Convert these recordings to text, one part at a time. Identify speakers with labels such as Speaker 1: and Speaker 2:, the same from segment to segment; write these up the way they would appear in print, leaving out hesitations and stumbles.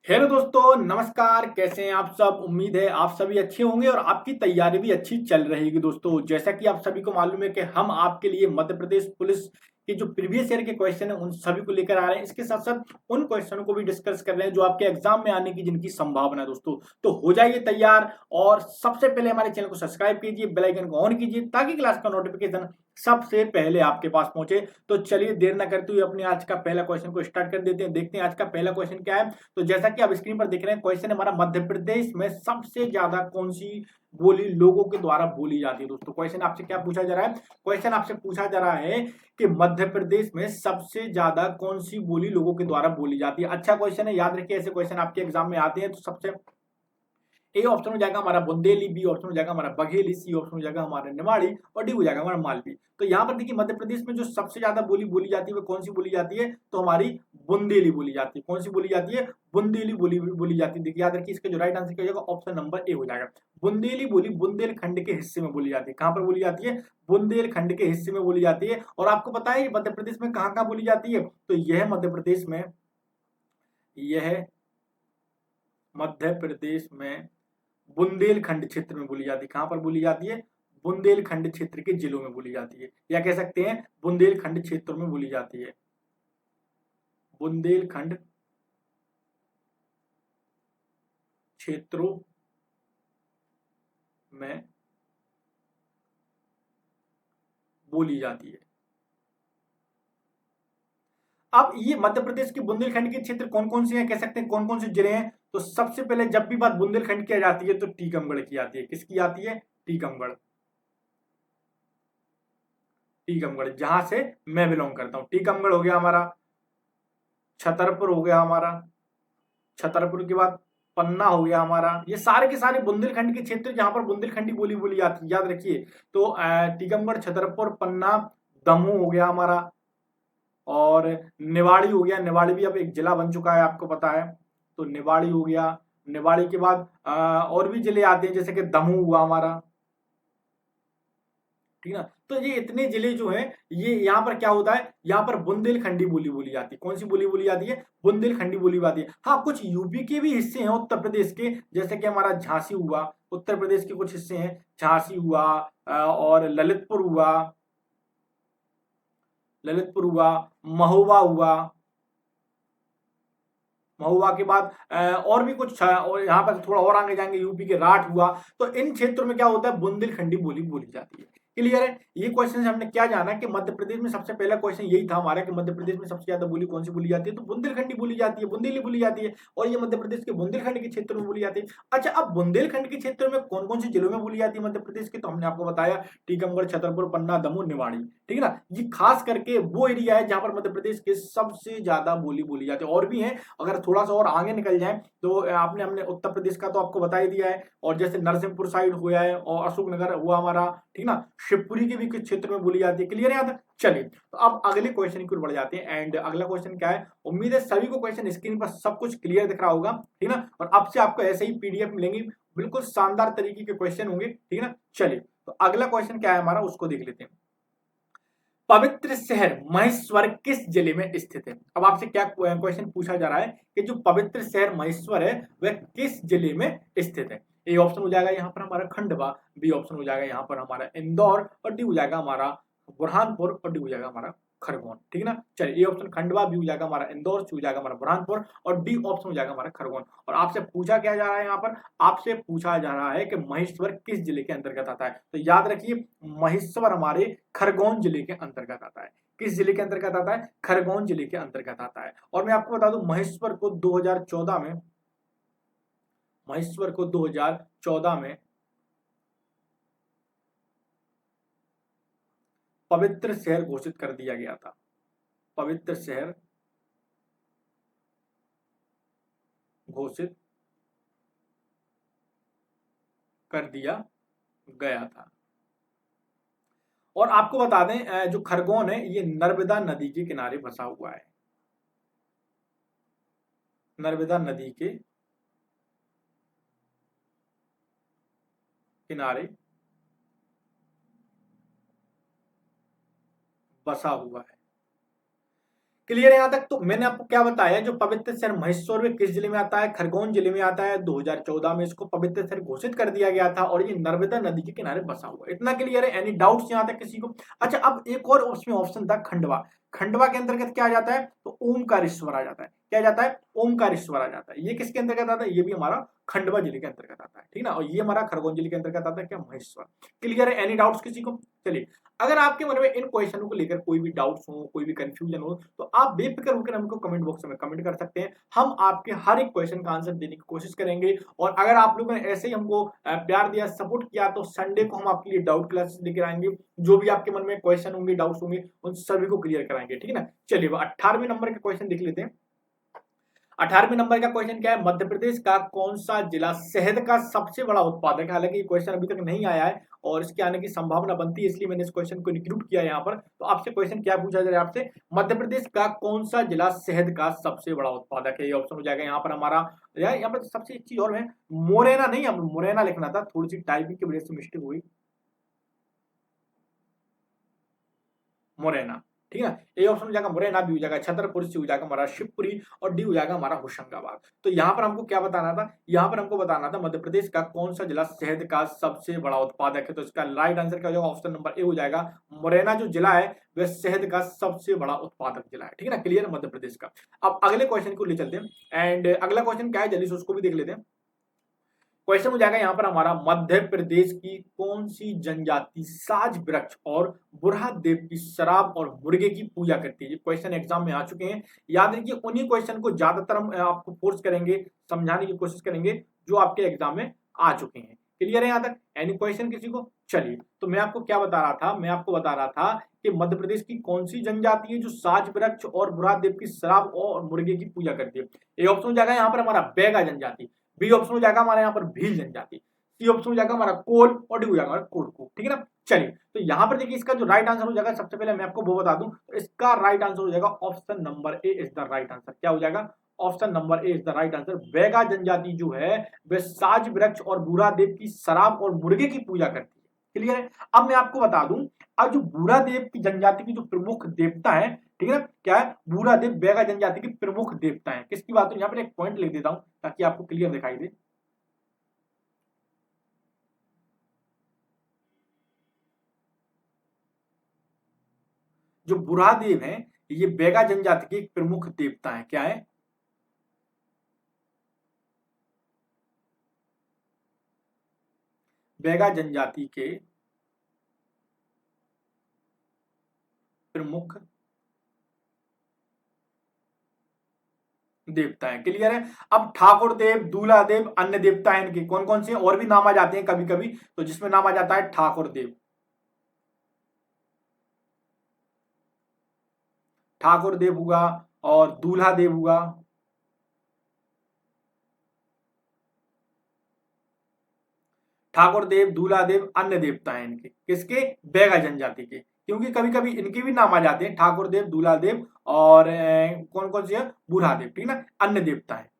Speaker 1: Hello दोस्तों, नमस्कार। कैसे हैं आप सब? उम्मीद है आप सभी अच्छे होंगे और आपकी तैयारी भी अच्छी चल रहेगी। दोस्तों, जैसा कि आप सभी को मालूम है कि हम आपके लिए मध्य प्रदेश पुलिस के जो प्रीवियस ईयर के क्वेश्चन है उन सभी को लेकर आ रहे हैं। इसके साथ साथ उन क्वेश्चनों को भी डिस्कस कर रहे हैं जो आपके एग्जाम में आने की जिनकी संभावना है। दोस्तों, तो हो जाइए तैयार और सबसे पहले हमारे चैनल को सब्सक्राइब कीजिए, बेल आइकन को ऑन कीजिए ताकि क्लास का नोटिफिकेशन सबसे पहले आपके पास पहुंचे। तो चलिए देर ना करते हुए अपने आज का पहला क्वेश्चन को स्टार्ट कर देते हैं। देखते हैं आज का पहला क्वेश्चन क्या है। तो जैसा कि आप स्क्रीन पर देख रहे हैं, क्वेश्चन हमारा मध्य प्रदेश में सबसे ज्यादा कौन सी बोली लोगों के द्वारा बोली जाती है। दोस्तों, क्वेश्चन आपसे क्या पूछा जा रहा है? क्वेश्चन आपसे पूछा जा रहा है कि मध्य प्रदेश में सबसे ज्यादा कौन सी बोली लोगों के द्वारा बोली जाती है। अच्छा क्वेश्चन है, याद रखिए ऐसे क्वेश्चन आपके एग्जाम में आते हैं। तो सबसे ए ऑप्शन हो जाएगा हमारा बुंदेली, बी ऑप्शन हो जाएगा हमारा बघेली, सी ऑप्शन हो जाएगा हमारा निमाड़ी और डी हो जाएगा हमारा मालवी। तो यहाँ पर देखिए मध्य प्रदेश में जो सबसे ज्यादा बोली बोली जाती है वो कौन सी बोली जाती है? तो हमारी बुंदेली बोली जाती है। कौन सी बोली जाती है? बुंदेली बोली बोली जाती है। देखिए याद रखिए इसका जो राइट आंसर क्या हो जाएगा? ऑप्शन नंबर ए हो जाएगा। बुंदेली बोली बुंदेलखंड के हिस्से में बोली जाती है। कहां पर बोली जाती है? बुंदेलखंड के हिस्से में बोली जाती है। और आपको पता है मध्य प्रदेश में कहां कहां बोली जाती है? तो यह मध्य प्रदेश में बुंदेलखंड क्षेत्र में बोली जाती है। कहां पर बोली जाती है? बुंदेलखंड क्षेत्र के जिलों में बोली जाती है, या कह सकते हैं बुंदेलखंड क्षेत्रों में बोली जाती है। बुंदेलखंड क्षेत्रों में बोली जाती है। अब ये मध्य प्रदेश के बुंदेलखंड के क्षेत्र कौन कौन से हैं, कह सकते हैं कौन कौन से जिले हैं? तो सबसे पहले जब भी बात बुंदेलखंड की आ जाती है तो टीकमगढ़ की आती है। किसकी आती है? टीकमगढ़। टीकमगढ़, जहां से मैं बिलोंग करता हूं। टीकमगढ़ हो गया हमारा, छतरपुर हो गया हमारा, छतरपुर के बाद पन्ना हो गया हमारा। ये सारे के सारे बुंदेलखंड के क्षेत्र जहां पर बुंदेलखंडी बोली बोली जाती है, याद रखिए। तो टीकमगढ़, छतरपुर, पन्ना, दमोह हो गया हमारा, और निवाड़ी हो गया। निवाड़ी भी अब एक जिला बन चुका है, आपको पता है। तो निवाड़ी हो गया। निवाड़ी के बाद और भी जिले आते हैं, जैसे कि दमोह हुआ हमारा, ठीक है ना। तो ये इतने जिले जो हैं, ये यहाँ पर क्या होता है, यहाँ पर बुंदेलखंडी बोली बोली जाती है। कौन सी बोली बोली जाती है? बुंदेलखंडी बोली जाती है। हाँ, कुछ यूपी के भी हिस्से हैं उत्तर प्रदेश के, जैसे कि हमारा झांसी हुआ। उत्तर प्रदेश के कुछ हिस्से हैं, झांसी हुआ और ललितपुर हुआ, महोबा हुआ। महुआ के बाद और भी कुछ और यहाँ पर थोड़ा और आगे जाएंगे, यूपी के राठ हुआ। तो इन क्षेत्रों में क्या होता है? बुंदेलखंडी बोली बोली जाती है। क्लियर है? ये क्वेश्चन से हमने क्या जाना कि मध्य प्रदेश में सबसे पहला क्वेश्चन यही था हमारा कि मध्य प्रदेश में सबसे ज्यादा बोली कौन सी बोली जाती है? तो बुंदेलखंडी बोली जाती है, बुंदेली बोली जाती है। और ये मध्य प्रदेश के बुंदेलखंड के क्षेत्र में बोली जाती है। अच्छा, अब बुंदेलखंड के क्षेत्र में कौन कौन से जिलों में बोली जाती है मध्य प्रदेश के? तो हमने आपको बताया टीकमगढ़, छतरपुर, पन्ना, दमोह, निवाड़ी। ठीक है ना। ये खास करके वो एरिया है जहां पर मध्य प्रदेश के सबसे ज्यादा बोली बोली जाती है। और भी है, अगर थोड़ा सा और आगे निकल जाए तो आपने हमने उत्तर प्रदेश का तो आपको बता ही दिया है। और जैसे नरसिंहपुर साइड हुआ है और अशोकनगर हुआ हमारा, ठीक ना। शिवपुरी के भी कुछ क्षेत्र में बोली जाती है। क्लियर है? याद? चलिए, तो अब अगले क्वेश्चन की ओर बढ़ जाते हैं। एंड अगला क्वेश्चन क्या है? उम्मीद है सभी को क्वेश्चन स्क्रीन पर सब कुछ क्लियर दिख रहा होगा, ठीक ना। और अब से आपको ऐसे ही पीडीएफ मिलेंगी, बिल्कुल शानदार तरीके के क्वेश्चन होंगे, ठीक है ना। चलिए, तो अगला क्वेश्चन क्या है हमारा, उसको देख लेते हैं। पवित्र शहर महेश्वर किस जिले में स्थित है? अब आपसे क्या क्वेश्चन पूछा जा रहा है कि जो पवित्र शहर महेश्वर है वह किस जिले में स्थित है? ए ऑप्शन हो जाएगा यहाँ पर हमारा खंडवा, बी ऑप्शन हो जाएगा यहाँ पर हमारा इंदौर, और डी हो जाएगा हमारा बुरहानपुर, और डी हो जाएगा हमारा खरगोन। ठीक है ना। चलिए, ए ऑप्शन खंडवा, बी हो जाएगा हमारा इंदौर, सी हो जाएगा हमारा बुरहानपुर, और डी ऑप्शन हो जाएगा हमारा खरगोन। और आपसे पूछा क्या जा रहा है यहाँ पर? आपसे पूछा जा रहा है कि महेश्वर किस जिले के अंतर्गत आता है। तो याद रखिए, महेश्वर हमारे खरगोन जिले के अंतर्गत आता है। किस जिले के अंतर्गत आता है? खरगोन जिले के अंतर्गत आता है। और मैं आपको बता दूं, महेश्वर को 2014 में पवित्र शहर घोषित कर दिया गया था। पवित्र शहर घोषित कर दिया गया था। और आपको बता दें, जो खरगोन है ये नर्मदा नदी के किनारे बसा हुआ है। नर्मदा नदी के किनारे बसा हुआ है। क्लियर है यहाँ तक? तो मैंने आपको क्या बताया, जो पवित्र शहर महेश्वर में किस जिले में आता है, खरगोन जिले में आता है। 2014 में इसको पवित्र शहर घोषित कर दिया गया था और ये नर्मदा नदी के किनारे बसा हुआ है। इतना क्लियर है? एनी डाउट्स यहाँ तक किसी को? अच्छा, अब एक और उसमें ऑप्शन था खंडवा। खंडवा के अंतर्गत क्या आ जाता है? तो ओमकारेश्वर आ जाता है। क्या आ जाता है? ओमकारेश्वर आ जाता है। ये किसके अंतर्गत आता है? ये भी हमारा खंडवा जिले के अंतर्गत आता है, ठीक ना। और ये हमारा खरगोन जिले के अंतर्गत आता है, क्या, महेश्वर। क्लियर है? एनी डाउट्स किसी को? चलिए, अगर आपके मन में इन क्वेश्चनों को लेकर कोई भी डाउट्स हो, कोई भी कंफ्यूजन हो, तो आप बेफिक्र होकर हमको कमेंट बॉक्स में कमेंट कर सकते हैं। हम आपके हर एक क्वेश्चन का आंसर देने की कोशिश करेंगे। और अगर आप लोगों ने ऐसे ही हमको प्यार दिया, सपोर्ट किया, तो संडे को हम आपके लिए डाउट क्लासेस लेकर आएंगे। जो भी आपके मन में क्वेश्चन होंगे, डाउट्स होंगे, उन सभी को क्लियर कराएंगे, ठीक है ना। चलिए, 18वें नंबर के क्वेश्चन देख लेते हैं। 18वें नंबर का क्वेश्चन क्या है? मध्य प्रदेश का कौन सा जिला शहद का सबसे बड़ा उत्पादक है? हालांकि ये क्वेश्चन अभी तक नहीं आया है और इसके आने की संभावना बनती है, इसलिए मैंने इस क्वेश्चन को इंक्लूड किया यहाँ पर। तो आपसे क्वेश्चन क्या पूछा जाए आपसे? मध्य प्रदेश का कौन सा जिला शहद का सबसे बड़ा उत्पादक है? ये ऑप्शन हो जाएगा यहाँ पर हमारा। यहाँ पर सबसे एक चीज और है, मोरेना नहीं, अब मुरैना लिखना था, थोड़ी सी टाइपिंग की वजह से मिस्टेक हुई, मुरैना, ठीक है ना। ए ऑप्शन हो जाएगा मुरैना, बी हो जाएगा छतरपुर, सी हो जाएगा हमारा शिवपुरी और डी हो जाएगा हमारा होशंगाबाद। तो यहाँ पर हमको क्या बताना था? यहाँ पर हमको बताना था मध्य प्रदेश का कौन सा जिला शहद का सबसे बड़ा उत्पादक है। तो इसका राइट आंसर क्या हो जाएगा? ऑप्शन नंबर ए हो जाएगा। मुरैना जो जिला है वह शहद का सबसे बड़ा उत्पादक जिला है, ठीक है ना। क्लियर? मध्य प्रदेश का। अब अगले क्वेश्चन को ले चलते हैं एंड अगला क्वेश्चन क्या है, जल्दी से उसको भी देख लेते हैं। क्वेश्चन हो जाएगा यहाँ पर हमारा, मध्य प्रदेश की कौन सी जनजाति साज वृक्ष और बुरहा देव की शराब और मुर्गे की पूजा करती है? ये क्वेश्चन एग्जाम में आ चुके हैं। याद रखिए, उन्हीं क्वेश्चन को ज्यादातर हम आपको फोर्स करेंगे, समझाने की कोशिश करेंगे जो आपके एग्जाम में आ चुके हैं। क्लियर है यहाँ तक? एनी क्वेश्चन किसी को? चलिए, तो मैं आपको क्या बता रहा था, मैं आपको बता रहा था कि मध्य प्रदेश की कौन सी जनजाति है जो साज वृक्ष और बुरहा देव की शराब और मुर्गे की पूजा करती है। ए ऑप्शन हो जाएगा यहाँ पर हमारा बैगा जनजाति, बी ऑप्शन हो जाएगा हमारे यहाँ पर भील जनजाति, सी ऑप्शन हो जाएगा हमारा कोल और डी हो जाएगा हमारा कोरकू, ठीक है ना। चलिए, तो यहाँ पर देखिए, इसका जो राइट आंसर हो जाएगा, सबसे पहले मैं आपको वो बता दूं, तो इसका राइट आंसर हो जाएगा option number A is the right answer. क्या हो जाएगा? Option number A is the right answer. Baiga जनजाति जो है वह साज वृक्ष और बुरा देव की शराब और मुर्गे की पूजा करती है। क्लियर है? अब मैं आपको बता दूं, अब जो बुरा देव की जनजाति की जो प्रमुख देवता है, ठीक है ना, क्या है? बूढ़ा देव बैगा जनजाति के प्रमुख देवता है। किसकी बात है? यहाँ पर एक पॉइंट लिख देता हूं ताकि आपको क्लियर दिखाई दे। जो बुरहा देव है, ये बैगा जनजाति के एक प्रमुख देवता है। क्या है? बैगा जनजाति के प्रमुख देवता है। क्लियर है? अब ठाकुर देव, दूल्हा देव, अन्य देवता है इनके कौन कौन से और भी नाम आ जाते हैं कभी कभी, तो जिसमें नाम आ जाता है ठाकुर देव, ठाकुर देव हुआ और दूल्हा देव हुआ, ठाकुर देव, दूल्हा देव, अन्य देवता है इनके, किसके? बैगा जनजाति के। क्योंकि कभी कभी इनके भी नाम आ जाते हैं, ठाकुर देव, दूल्हा देव और कौन कौन से है? बूढ़ा देव, ठीक है ना, अन्य देवता है।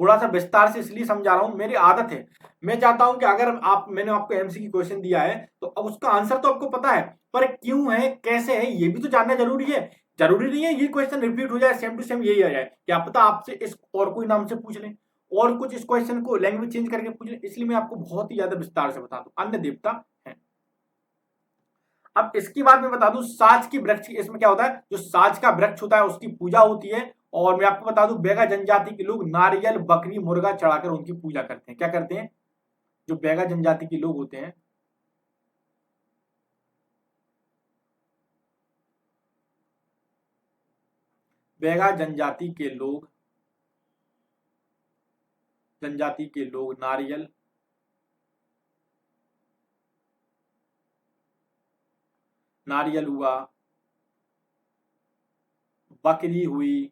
Speaker 1: थोड़ा सा विस्तार से इसलिए समझा रहा हूं, मेरी आदत है, मैं चाहता हूं कि अगर आप, मैंने आपको एमसीक्यू क्वेश्चन दिया है तो अब उसका आंसर तो आपको पता है, पर क्यों है, कैसे है, ये भी तो जानना जरूरी है। जरूरी नहीं है ये क्वेश्चन रिपीट हो जाए, सेम टू सेम यही आ जाए, क्या पता आपसे इस और कोई नाम से पूछ लें और कुछ इस क्वेश्चन को लैंग्वेज चेंज करके पूछ लें, इसलिए मैं आपको बहुत ही ज्यादा विस्तार से बता दूं, अन्य देवता है। अब इसकी बात मैं बता दूं, साज की वृक्ष, इसमें क्या होता है, जो साज का वृक्ष होता है उसकी पूजा होती है। और मैं आपको बता दूं, बैगा जनजाति के लोग नारियल, बकरी, मुर्गा चढ़ाकर उनकी पूजा करते हैं। क्या करते हैं? जो बैगा जनजाति के लोग होते हैं, बैगा जनजाति के लोग नारियल, नारियल हुआ, बकरी हुई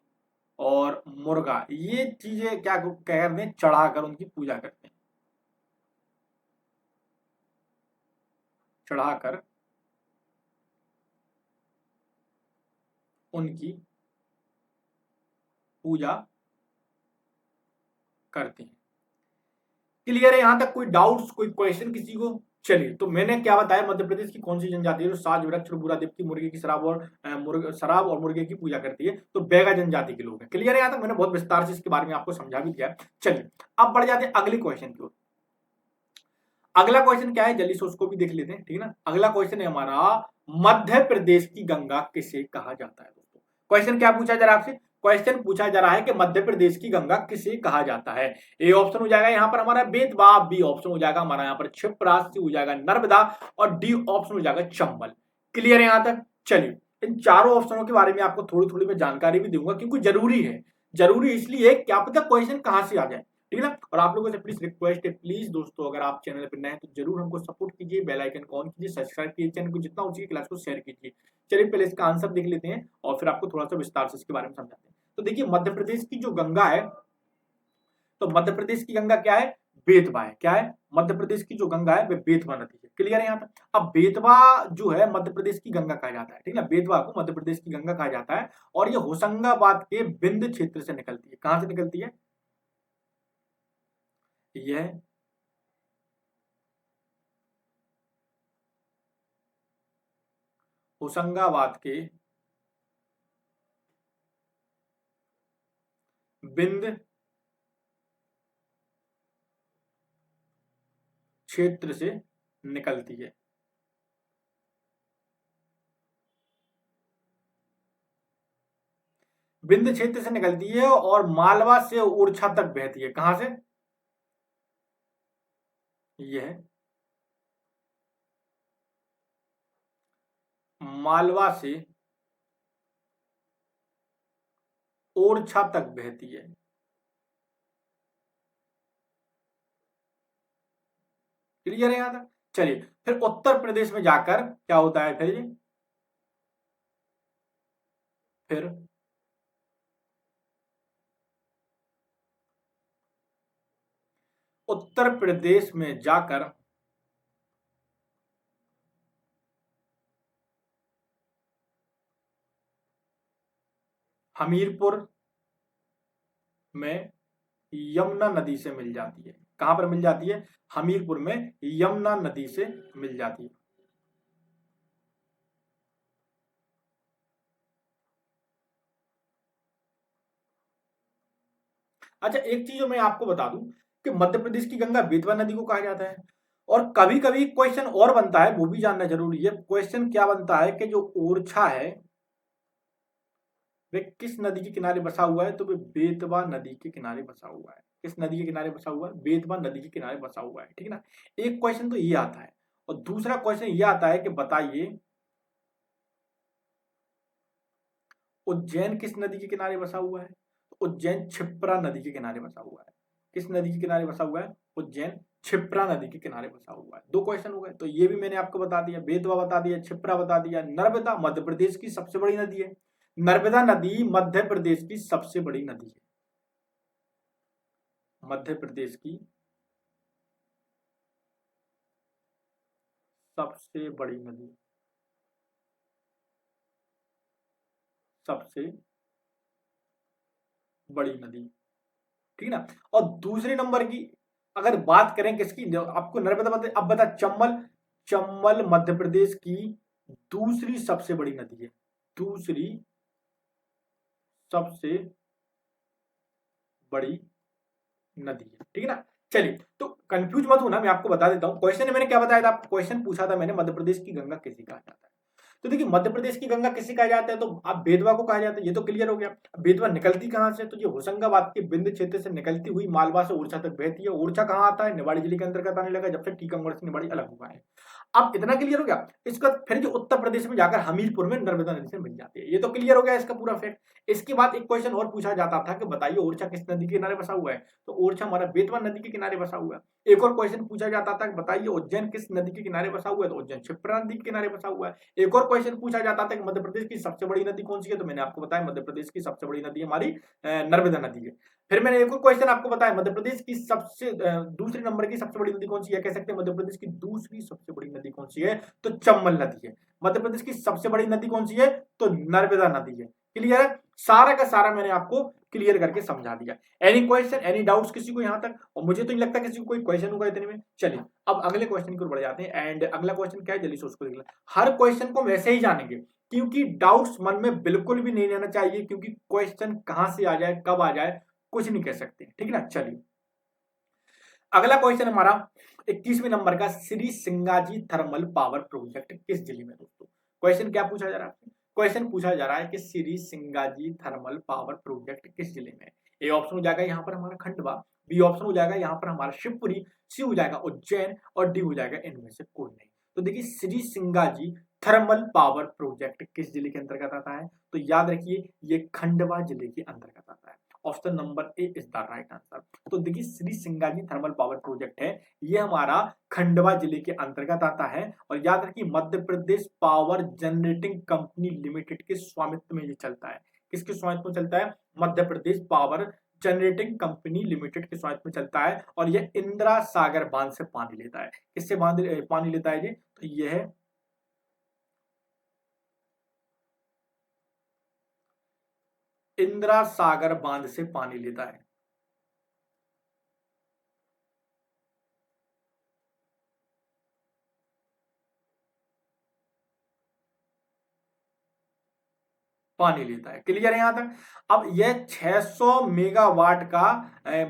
Speaker 1: और मुर्गा, ये चीजें क्या करते हैं? चढ़ाकर उनकी पूजा करते हैं, चढ़ाकर उनकी पूजा करते हैं। क्लियर है? यहां तक कोई डाउट्स, कोई क्वेश्चन किसी को? चलिए, तो मैंने क्या बताया, मध्य प्रदेश की कौन सी जनजाति है जो साज वृक्ष और बुरा देव की मुर्गे की शराब और मुर्गे की पूजा करती है? तो बैगा जनजाति के लोग हैं। क्लियर है? यहाँ तक मैंने बहुत विस्तार से इसके बारे में आपको समझा भी दिया है। चलिए, अब बढ़ जाते हैं अगले क्वेश्चन की ओर। अगला क्वेश्चन क्या है, जल्दी से उसको भी देख लेते हैं, ठीक है ना। अगला क्वेश्चन है हमारा, मध्य प्रदेश की गंगा किसे कहा जाता है? दोस्तों, क्वेश्चन क्या पूछा जा रहा है आपसे? क्वेश्चन पूछा जा रहा है कि मध्य प्रदेश की गंगा किसे कहा जाता है। ए ऑप्शन हो जाएगा यहाँ पर हमारा बेतवा, बी ऑप्शन हो जाएगा हमारा यहाँ पर क्षिप्रा, सी हो जाएगा नर्मदा और डी ऑप्शन हो जाएगा चंबल। क्लियर है यहाँ तक? चलिए, इन चारों ऑप्शनों के बारे में आपको थोड़ी थोड़ी मैं जानकारी भी दूंगा, क्योंकि जरूरी है। जरूरी इसलिए क्या पता क्वेश्चन कहां से आ जाए, ठीक है ना। और आप लोगों से प्लीज रिक्वेस्ट है, प्लीज दोस्तों, अगर आप चैनल पर नए हैं तो जरूर हमको सपोर्ट कीजिए, बेल आइकन ऑन कीजिए, सब्सक्राइब कीजिए चैनल को, जितना हो सके क्लास को शेयर कीजिए। चलिए, पहले इसका आंसर देख लेते हैं और फिर आपको थोड़ा सा विस्तार से इसके बारे में समझाते हैं। तो देखिए, मध्य प्रदेश की जो गंगा है, तो मध्य प्रदेश की गंगा क्या है? बेतवा है। क्या है? मध्य प्रदेश की जो गंगा है वह बेतवा नदी है। क्लियर है यहाँ तक? अब बेतवा जो है मध्य प्रदेश की गंगा कहा जाता है, ठीक है ना। बेतवा को मध्य प्रदेश की गंगा कहा जाता है और ये होशंगाबाद के बिंद क्षेत्र से निकलती है। कहां से निकलती है? यह होशंगाबाद के बिंद क्षेत्र से निकलती है। बिंद क्षेत्र से निकलती है और मालवा से ओरछा तक बहती है। कहां से? यह मालवा से ओरछा तक बहती है। क्लियर है यहाँ तक? चलिए, फिर उत्तर प्रदेश में जाकर क्या होता है? फिर उत्तर प्रदेश में जाकर हमीरपुर में यमुना नदी से मिल जाती है। कहां पर मिल जाती है? हमीरपुर में यमुना नदी से मिल जाती है। अच्छा, एक चीज जो मैं आपको बता दूं कि मध्य प्रदेश की गंगा बेतवा नदी को कहा जाता है। और कभी कभी क्वेश्चन और बनता है, वो भी जानना जरूरी है। क्वेश्चन क्या बनता है कि जो ओरछा है वे किस नदी के किनारे बसा हुआ है? तो वे बेतवा नदी के किनारे बसा हुआ है। किस नदी के किनारे बसा हुआ है? बेतवा नदी के किनारे बसा हुआ है, ठीक है ना। एक क्वेश्चन तो ये आता है और दूसरा क्वेश्चन ये आता है कि बताइए उज्जैन किस नदी के किनारे बसा हुआ है? तो उज्जैन क्षिप्रा नदी के किनारे बसा हुआ है। किस नदी के किनारे बसा हुआ है? उज्जैन क्षिप्रा नदी के किनारे बसा हुआ है। दो क्वेश्चन हो गए, तो ये भी मैंने आपको बता दिया, बेतवा बता दिया, क्षिप्रा बता दिया। नर्मदा मध्य प्रदेश की सबसे बड़ी नदी है। नर्मदा नदी मध्य प्रदेश की सबसे बड़ी नदी है। मध्य प्रदेश की सबसे बड़ी नदी, सबसे बड़ी नदी, ठीक है ना। और दूसरे नंबर की अगर बात करें किसकी, जो आपको नर्मदा बता, अब बता चंबल। चंबल मध्य प्रदेश की दूसरी सबसे बड़ी नदी है। दूसरी सबसे बड़ी नदी है, ठीक है ना। चलिए, तो कंफ्यूज मत होना, मैं आपको बता देता हूं। क्वेश्चन मैंने क्या बताया था आपको? क्वेश्चन पूछा था मैंने, मध्य प्रदेश की गंगा किसे कहा जाता है? तो देखिए, मध्य प्रदेश की गंगा किसे कहा जाता है? तो आप बेतवा को कहा जाता है, ये तो क्लियर हो गया। बेतवा निकलती कहां से? तो ये होशंगाबाद के बिंद क्षेत्र से निकलती हुई मालवा से ओरछा तक बहती है। ओरछा कहां आता है? निवाड़ी जिले के अंतर्गत आने लगा जब से टीकमगढ़ से निवाड़ी अलग हुआ है। अब इतना क्लियर हो गया। इसका फिर जो उत्तर प्रदेश में जाकर हमीरपुर में नर्मदा नदी से मिल जाती है, ये तो क्लियर हो गया इसका पूरा फैक्ट। इसके बाद एक क्वेश्चन और पूछा जाता था कि बताइए ओरछा किस नदी के किनारे बसा हुआ है? तो ओरछा हमारा बेतवा नदी के किनारे बसा हुआ है। एक और क्वेश्चन पूछा जाता था कि बताइए उज्जैन किस नदी के किनारे बसा हुआ है? तो उज्जैन क्षिप्रा नदी के किनारे बसा हुआ है। एक और क्वेश्चन पूछा जाता था कि मध्य प्रदेश की सबसे बड़ी नदी कौन सी है? तो मैंने आपको बताया मध्य प्रदेश की सबसे बड़ी नदी हमारी नर्मदा नदी है। फिर मैंने एक और क्वेश्चन आपको बताया, मध्य प्रदेश की सबसे दूसरे नंबर की सबसे बड़ी नदी कौन सी है? कह सकते हैं मध्य प्रदेश की दूसरी सबसे बड़ी नदी कौन सी है? तो चंबल नदी है। मध्य प्रदेश की सबसे बड़ी नदी कौन सी है? तो नर्मदा नदी है। क्लियर है? सारा का सारा मैंने आपको क्लियर करके समझा दिया। एनी क्वेश्चन, एनी डाउट्स किसी को यहाँ तक? और मुझे तो नहीं लगता किसी को कोई क्वेश्चन होगा इतने में। चलिए अब अगले क्वेश्चन की ओर बढ़ जाते हैं। एंड अगला क्वेश्चन क्या है, जल्दी से उसको देख लें। हर क्वेश्चन को हम वैसे ही जानेंगे, क्योंकि डाउट्स मन में बिल्कुल भी नहीं रहना चाहिए, क्योंकि क्वेश्चन कहां से आ जाए, कब आ जाए, कुछ नहीं कह सकते, ठीक है ना। चलिए अगला क्वेश्चन हमारा 21वें नंबर का, Shri Singaji thermal power project किस जिले में? दोस्तों क्वेश्चन क्या पूछा जा रहा है? क्वेश्चन पूछा जा रहा है कि Shri Singaji thermal power project किस जिले में? ए ऑप्शन हो जाएगा यहाँ पर हमारा खंडवा, बी ऑप्शन हो जाएगा यहाँ पर हमारा शिवपुरी, सी हो जाएगा उज्जैन, और डी हो जाएगा इनमें से कोई नहीं। तो देखिए Shri Singaji thermal power project किस जिले के अंतर्गत आता है? तो याद रखिए ये खंडवा जिले के अंतर्गत आता है। Option number A is the right answer. तो देखिए Shri Singaji thermal power project है, ये हमारा खंडवा जिले के अंतर्गत आता है। और याद रखिए Madhya Pradesh power generating company limited के स्वामित्व में ये चलता है। किसके स्वामित्व में चलता है? Madhya Pradesh power generating company limited के स्वामित्व में चलता है। और यह इंदिरा सागर बांध से पानी लेता है। किससे पानी लेता है जी? तो यह इंदिरा सागर बांध से पानी लेता है। पानी लेता है। क्लियर है यहां तक? अब यह 600 मेगावाट का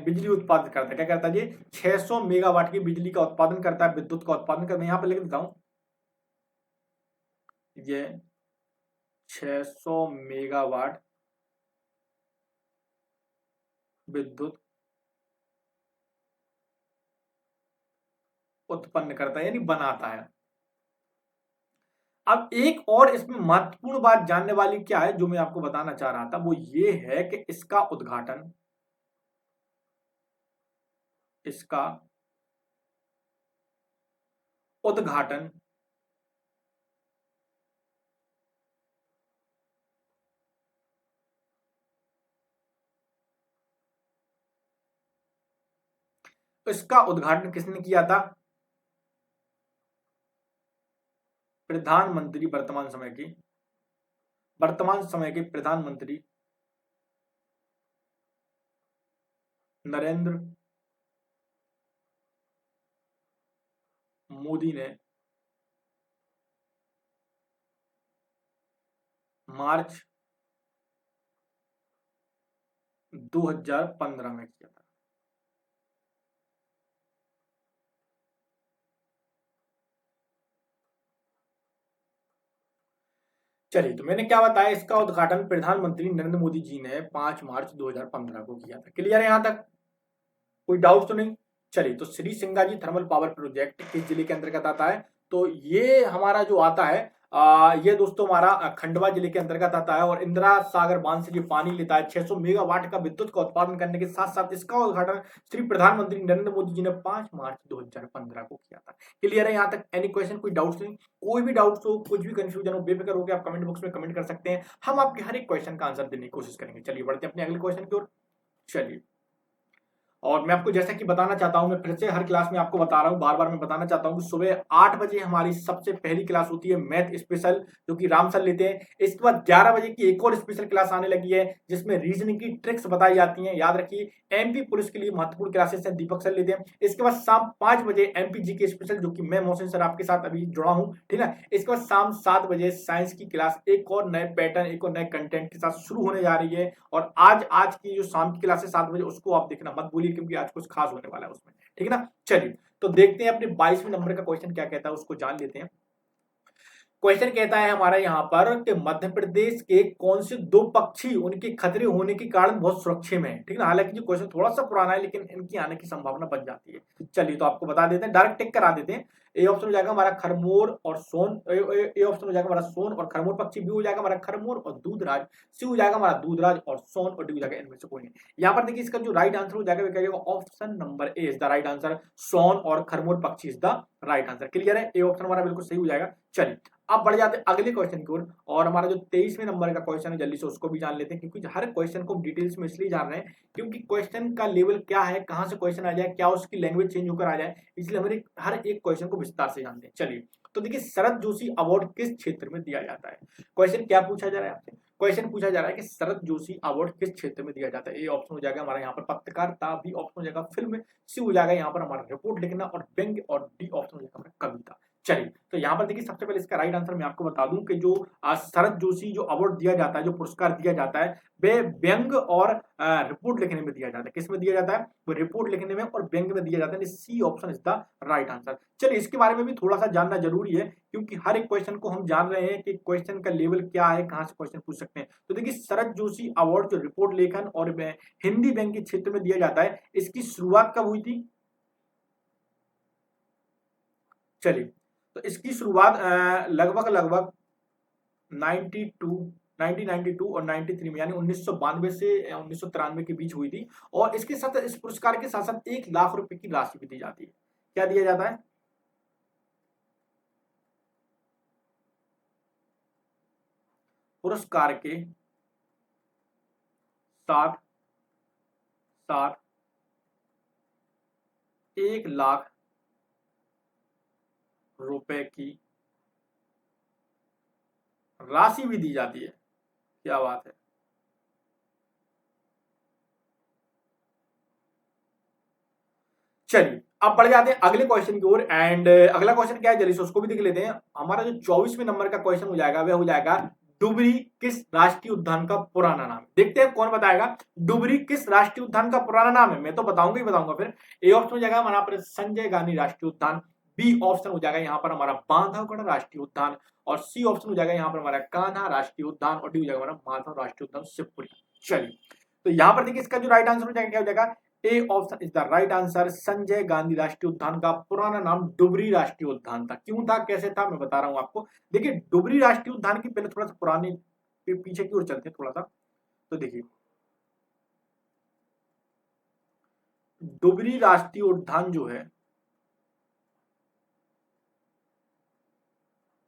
Speaker 1: बिजली उत्पादन करता है। क्या करता है जी? 600 मेगावाट की बिजली का उत्पादन करता है, विद्युत का उत्पादन करता है। यहां पर लिख देता हूं, ये 600 मेगावाट विद्युत उत्पन्न करता है, यानी बनाता है। अब एक और इसमें महत्वपूर्ण बात जानने वाली क्या है, जो मैं आपको बताना चाह रहा था, वो ये है कि इसका उद्घाटन किसने किया था? प्रधानमंत्री, वर्तमान समय के प्रधानमंत्री नरेंद्र मोदी ने मार्च 2015 में किया था। चलिए तो मैंने क्या बताया, इसका उद्घाटन प्रधानमंत्री नरेंद्र मोदी जी ने 5 मार्च 2015 को किया था। क्लियर है यहां तक? कोई डाउट तो नहीं? चलिए तो Shri Singaji thermal power project किस जिले के अंतर्गत आता है? तो ये हमारा जो आता है ये दोस्तों हमारा खंडवा जिले के अंतर्गत आता है। और इंदिरा सागर बांध से जो पानी लेता है, 600 मेगावाट का विद्युत का उत्पादन करने के साथ साथ इसका उद्घाटन श्री प्रधानमंत्री नरेंद्र मोदी जी ने 5 मार्च 2015 को किया था। क्लियर है यहाँ तक? एनी क्वेश्चन, कोई डाउट्स नहीं? कोई भी डाउट्स हो, कुछ भी कंफ्यूजन हो, बेफिक्र होकर आप कमेंट बॉक्स में कमेंट कर सकते हैं। हम आपके हर एक क्वेश्चन का आंसर देने की कोशिश करेंगे। चलिए बढ़ते हैं अपने अगले क्वेश्चन की ओर। चलिए और मैं आपको जैसा कि बताना चाहता हूं, मैं फिर से हर क्लास में आपको बता रहा हूं, बार बार मैं बताना चाहता हूं कि सुबह 8 बजे हमारी सबसे पहली क्लास होती है मैथ स्पेशल, जो कि राम सर लेते हैं। इसके बाद 11 बजे की एक और स्पेशल क्लास आने लगी है, जिसमें रीजनिंग की ट्रिक्स बताई जाती हैं। याद रखिए एमपी पुलिस के लिए महत्वपूर्ण क्लासेस हैं, दीपक सर लेते हैं। इसके बाद शाम 5 बजे एमपी जी के स्पेशल, जो कि मैं मोहसिन सर आपके साथ अभी जुड़ा हूं, ठीक है। इसके बाद शाम 7 बजे साइंस की क्लास एक और नए पैटर्न, एक और नए कंटेंट के साथ शुरू होने जा रही है। और आज की जो शाम की क्लास है 7 बजे, उसको आप देखना मत भूलिए, क्योंकि आज कुछ खास होने वाला है उसमें, ठीक है ना। चलिए तो देखते हैं अपने 22वें नंबर का क्वेश्चन क्या कहता है, उसको जान लेते हैं। क्वेश्चन कहता है हमारा यहाँ पर कि मध्य प्रदेश के कौन से 2 पक्षी उनके खतरे होने के कारण बहुत सुरक्षित में है, ठीक है ना। हालांकि जो क्वेश्चन थोड़ा सा पुराना है, लेकिन इनकी आने की संभावना बन जाती है। चलिए तो आपको बता देते हैं, डायरेक्ट टिक करा देते हैं। ए ऑप्शन हो जाएगा हमारा खरमोर और सोन, ए ऑप्शन हो जाएगा हमारा सोन और खरमोर पक्षी, बी हो जाएगा हमारा खरमोर और दूधराज, सी हो जाएगा हमारा दूधराज और सोन, और डी हो जाएगा इनमें से कोई नहीं। यहाँ पर देखिए इसका जो राइट आंसर हो जाएगा वो क्या जाएगा, option number A is the right answer. सोन और खरमोर पक्षी is the right answer. Clear है? ए ऑप्शन हमारा बिल्कुल सही हो जाएगा। चलिए अब बढ़ जाते हैं अगले क्वेश्चन की ओर। और हमारा जो 23वें नंबर का क्वेश्चन है, जल्दी से उसको भी जान लेते हैं, क्योंकि हर क्वेश्चन को डिटेल्स में इसलिए जान रहे हैं क्योंकि क्वेश्चन का लेवल क्या है, कहां से क्वेश्चन आ जाए, क्या उसकी लैंग्वेज चेंज होकर आ जाए, इसलिए हमें हर एक क्वेश्चन को विस्तार से जानते हैं। चलिए तो देखिए शरद जोशी अवार्ड किस क्षेत्र में दिया जाता है? क्वेश्चन क्या पूछा जा रहा है आपसे? क्वेश्चन पूछा जा रहा है कि शरद जोशी अवार्ड किस क्षेत्र में दिया जाता है। ए ऑप्शन हो जाएगा हमारा यहाँ पर पत्रकारिता, बी ऑप्शन हो जाएगा फिल्म, सी हो जाएगा यहाँ पर हमारा रिपोर्ट लिखना और व्यंग्य, और डी ऑप्शन हो जाएगा हमारा कविता। चलिए, तो यहाँ पर देखिए सबसे पहले इसका राइट आंसर मैं आपको बता दूं कि जो शरद जोशी जो अवार्ड दिया जाता है, जो पुरस्कार दिया जाता है, वे व्यंग और रिपोर्ट लिखने में दिया जाता है। किस में दिया जाता है? वो रिपोर्ट लिखने में और व्यंग में दिया जाता है। C option is the right answer. चलिए, इसके बारे में भी थोड़ा सा जानना जरूरी है, क्योंकि हर एक क्वेश्चन को हम जान रहे हैं कि क्वेश्चन का लेवल क्या है, कहां से क्वेश्चन पूछ सकते हैं। तो देखिए, शरद जोशी अवार्ड जो रिपोर्ट लेखन और हिंदी व्यंग के क्षेत्र में दिया जाता है, इसकी शुरुआत कब हुई थी? चलिए, तो इसकी शुरुआत लगभग 1992 और 93 में, यानी 1992 से 1993 के बीच हुई थी। और इसके साथ, इस पुरस्कार के साथ साथ 1 लाख रुपए की राशि भी दी जाती है। क्या दिया जाता है? पुरस्कार के साथ 1 लाख रुपए की राशि भी दी जाती है। क्या बात है। चलिए, अब बढ़ जाते हैं अगले क्वेश्चन की ओर। एंड अगला क्वेश्चन क्या है, जल्दी से उसको भी देख लेते हैं। हमारा जो 24वें नंबर का क्वेश्चन हो जाएगा, वह हो जाएगा डुबरी किस राष्ट्रीय उद्यान का पुराना नाम है। देखते हैं कौन बताएगा डुबरी किस राष्ट्रीय उद्यान का पुराना नाम है। मैं तो बताऊंगा ही बताऊंगा। फिर ए ऑप्शन हो जाएगा हमारा पर संजय गांधी राष्ट्रीय उद्यान, बी ऑप्शन हो जाएगा यहाँ पर हमारा बांधवगढ़ राष्ट्रीय उद्यान, और सी ऑप्शन हो जाएगा यहाँ पर हमारा कान्हा राष्ट्रीय उद्यान, और डी हो जाएगा हमारा माधव राष्ट्रीय उद्यान शिवपुरी। चलिए, तो यहाँ पर देखिए इसका जो राइट आंसर हो जाएगा, क्या हो जाएगा? A option is the right answer. Sanjay Gandhi राष्ट्रीय उद्यान का पुराना नाम डुबरी राष्ट्रीय उद्यान था। क्यों था, कैसे था, मैं बता रहा हूं आपको। देखिए, डुबरी राष्ट्रीय उद्यान की पहले थोड़ा सा पुरानी पीछे की ओर चलते हैं थोड़ा सा। तो देखिए, डुबरी राष्ट्रीय उद्यान जो है,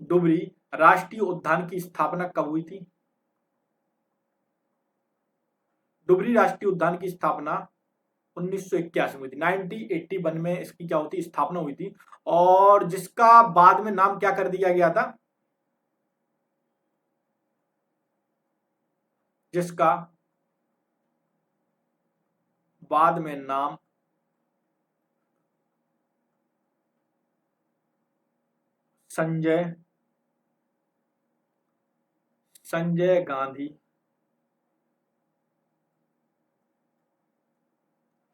Speaker 1: डुबरी राष्ट्रीय उद्यान की स्थापना कब हुई थी? डुबरी राष्ट्रीय उद्यान की स्थापना 1981 में हुई थी। 1981 में इसकी क्या होती, स्थापना हुई थी। और जिसका बाद में नाम क्या कर दिया गया था? जिसका बाद में नाम संजय गांधी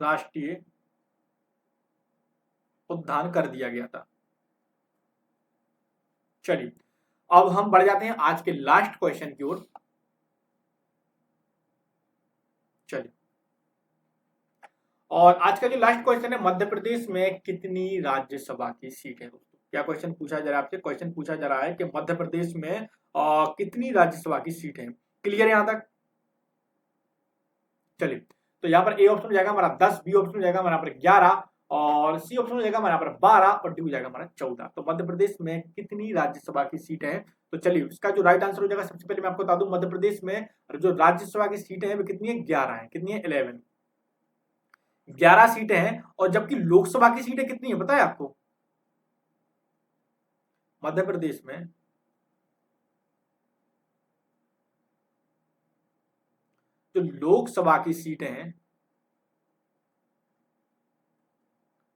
Speaker 1: राष्ट्रीय उद्यान कर दिया गया था। चलिए, अब हम बढ़ जाते हैं आज के लास्ट क्वेश्चन की ओर। चलिए, और आज का जो लास्ट क्वेश्चन है, मध्य प्रदेश में कितनी राज्यसभा की सीट है? क्या क्वेश्चन पूछा जा रहा है आपसे? क्वेश्चन पूछा जा रहा है कि मध्य प्रदेश में कितनी राज्यसभा की सीट है। क्लियर है यहां तक? चलिए, तो यहाँ पर ए ऑप्शन हो जाएगा हमारा 10, बी ऑप्शन हो जाएगा हमारा पर 11, और सी ऑप्शन हो जाएगा हमारा पर 12, और डी हो जाएगा हमारा 14। तो मध्य प्रदेश में कितनी राज्यसभा की सीट है? तो चलिए, इसका जो राइट आंसर हो जाएगा, सबसे पहले मैं आपको बता दूं, मध्य प्रदेश में जो राज्यसभा की सीटें हैं वो कितनी है? 11 है। कितनी है? 11 सीटें हैं। और जबकि लोकसभा की सीटें कितनी है पता है आपको? मध्य प्रदेश में जो लोकसभा की सीटें हैं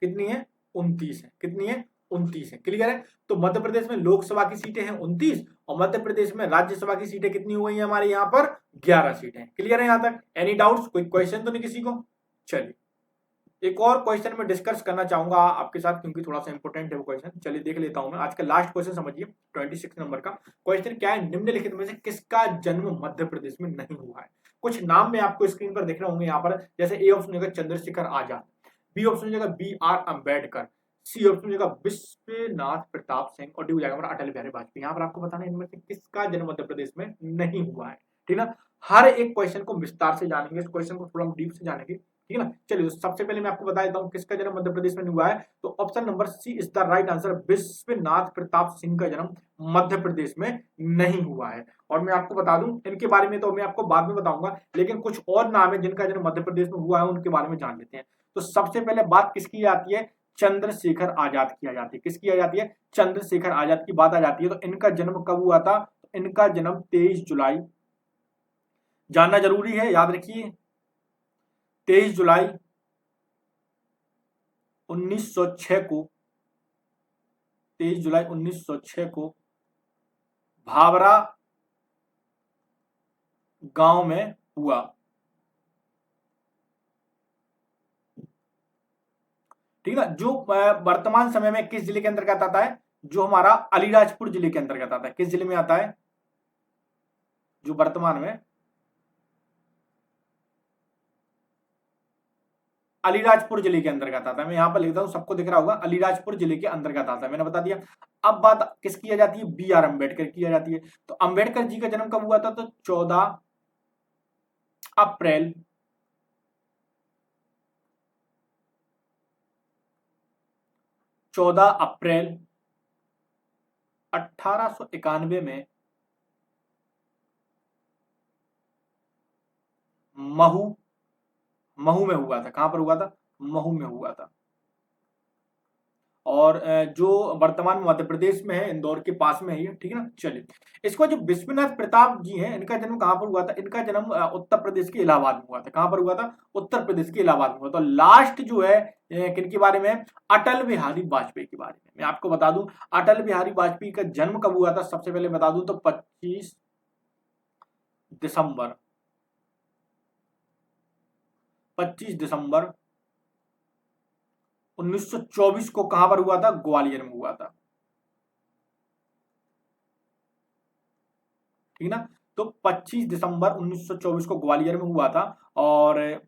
Speaker 1: कितनी है? 29 है। कितनी है? 29 है। क्लियर है? तो मध्य प्रदेश में लोकसभा की सीटें हैं 29, और मध्य प्रदेश में राज्यसभा की सीटें कितनी हो गई है हमारे यहाँ पर? 11 सीटें। क्लियर है यहां तक? Any doubts? कोई क्वेश्चन तो नहीं किसी को? चलिए, एक और क्वेश्चन में डिस्कस करना चाहूंगा आपके साथ, क्योंकि थोड़ा सा इंपॉर्टेंट है वो क्वेश्चन। चलिए देख लेता हूं मैं। आज का लास्ट क्वेश्चन समझिए, 26 नंबर का क्वेश्चन क्या है, निम्नलिखित में से किसका जन्म मध्य प्रदेश में नहीं हुआ है? कुछ नाम मैं आपको स्क्रीन पर देख रहा होंगे यहाँ पर, जैसे ए ऑप्शन हो जाएगा चंद्रशेखर आजाद, बी ऑप्शन हो जाएगा B R Ambedkar, C option हो जाएगा विश्वनाथ प्रताप सिंह, और डी हो जाएगा हमारा अटल बिहारी वाजपेयी। यहाँ पर आपको बताना है इनमें से किसका जन्म मध्य प्रदेश में नहीं हुआ है। ठीक है, हर एक क्वेश्चन को विस्तार से जानेंगे, इस क्वेश्चन को थोड़ा डीप से जानेंगे। ठीक है ना? चलिए, सबसे पहले मैं आपको बता देता हूं किसका जन्म मध्य प्रदेश में नहीं हुआ है। तो option number C is the right answer. Vishwanath Pratap Singh का जन्म मध्य प्रदेश में नहीं हुआ है। और मैं आपको बता दूं, इनके बारे में तो मैं आपको बाद में बताऊंगा, लेकिन कुछ और नाम है जिनका जन्म मध्य प्रदेश में हुआ है, उनके बारे में जान लेते हैं। तो सबसे पहले बात किसकी आती है? चंद्रशेखर आजाद की आ जाती है। किसकी आ जाती है? चंद्रशेखर आजाद की बात आ जाती है। तो इनका जन्म कब हुआ था? इनका जन्म 23 जुलाई जानना जरूरी है, याद रखिए। 23 जुलाई 1906 को 23 जुलाई 1906 को भावरा गांव में हुआ। ठीक है ना। जो वर्तमान समय में किस जिले के अंतर्गत आता है, जो हमारा अलीराजपुर जिले के अंतर्गत आता है। किस जिले में आता है, जो वर्तमान में अलीराजपुर जिले के अंतर्गत आता है। मैं यहां पर लिखता हूं, सबको दिख रहा होगा, अलीराजपुर जिले के अंतर्गत आता है, मैंने बता दिया। अब बात किस की जाती है, बी आर अम्बेडकर की जाती है। तो अम्बेडकर जी का जन्म कब हुआ था, तो 14 अप्रैल 1891 में महू में हुआ था। कहां पर हुआ था, महू में हुआ था। और जो वर्तमान मध्य प्रदेश में है, इंदौर के पास में है ये, ठीक है ना। चलिए, इसको जो विश्वनाथ प्रताप जी हैं, इनका जन्म कहां पर हुआ था, इनका जन्म उत्तर प्रदेश के इलाहाबाद में हुआ था। कहां पर हुआ था, उत्तर प्रदेश के इलाहाबाद में हुआ था। लास्ट जो है किनके बारे में, अटल बिहारी वाजपेयी के बारे में मैं आपको बता दूं। अटल बिहारी वाजपेयी का जन्म कब हुआ था, सबसे पहले बता दूं तो 25 दिसंबर 1924 को कहां पर हुआ था, ग्वालियर में हुआ था। ठीक ना। तो 25 दिसंबर 1924 को ग्वालियर में हुआ था। और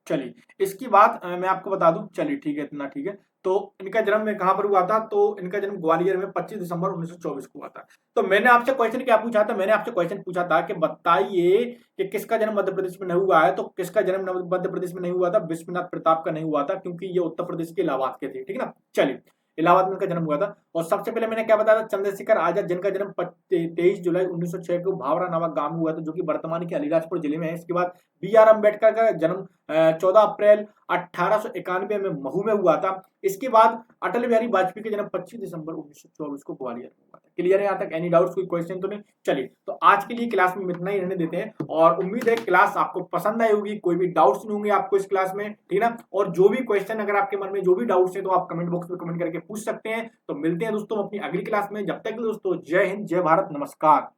Speaker 1: चलिए, इसकी बात मैं आपको बता दूं, चलिए ठीक है, इतना ठीक है। तो इनका जन्म में कहां पर हुआ था, तो इनका जन्म ग्वालियर में 25 दिसंबर 1924 को हुआ था। तो मैंने आपसे क्वेश्चन क्या पूछा था, मैंने आपसे क्वेश्चन पूछा था कि बताइए कि किसका जन्म मध्य प्रदेश में नहीं हुआ है। तो किसका जन्म मध्य प्रदेश में नहीं हुआ था, विश्वनाथ प्रताप का नहीं हुआ था, क्योंकि ये उत्तर प्रदेश के इलाहाबाद के थे। ठीक है ना। चलिए, इलाहाबाद में इनका जन्म हुआ था। और सबसे पहले मैंने क्या बताया था, चंद्रशेखर आजाद, जिनका जन्म 23 जुलाई 1906 को भावरा नामक गांव में हुआ था, जो कि वर्तमान के अलीराजपुर जिले में है। इसके बाद बी आर अम्बेडकर का जन्म 14 अप्रैल 1891 में महू में हुआ था। इसके बाद अटल बिहारी वाजपेयी का जन्म 25 दिसंबर 1924 को ग्वालियर में हुआ था। क्लियर है यहाँ तक, एनी डाउट्स, कोई क्वेश्चन तो नहीं। चलिए, तो आज के लिए क्लास में इतना ही रहने देते हैं, और उम्मीद है क्लास आपको पसंद आई होगी, कोई भी डाउट्स नहीं होंगे आपको इस क्लास में, ठीक है ना। और जो भी क्वेश्चन अगर आपके मन में जो भी डाउट्स है, तो आप कमेंट बॉक्स में कमेंट करके पूछ सकते हैं। तो मिलते हैं दोस्तों अपनी अगली क्लास में, जब तक दोस्तों जय हिंद, जय भारत, नमस्कार।